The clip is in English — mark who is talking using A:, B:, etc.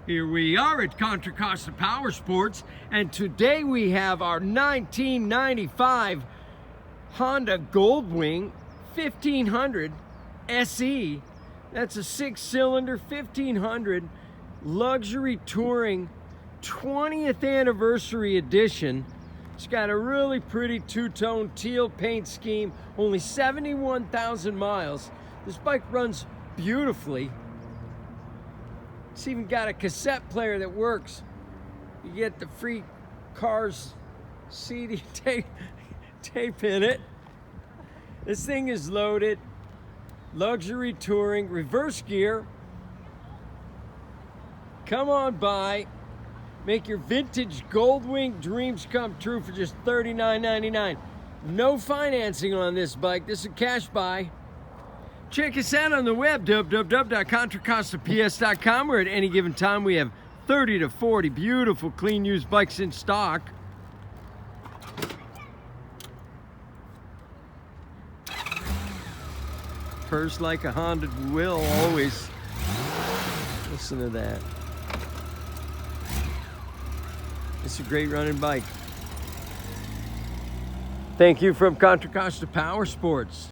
A: Here we are at Contra Costa Powersports, and today we have our 1995 Honda Goldwing 1500 SE. That's a 6-cylinder 1500 luxury touring 20th anniversary edition. It's got a really pretty two-tone teal paint scheme, only 71,000 miles. This bike runs beautifully. It's even got a cassette player that works. You get the free Cars CD tape in it. This thing is loaded. Luxury touring, reverse gear. Come on by. Make your vintage Goldwing dreams come true for just $39.99. No financing on this bike. This is a cash buy. Check us out on the web, www.contracostaps.com, where at any given time we have 30 to 40 beautiful, clean used bikes in stock. Purrs like a Honda will always. Listen to that. It's a great running bike. Thank you from Contra Costa Powersports.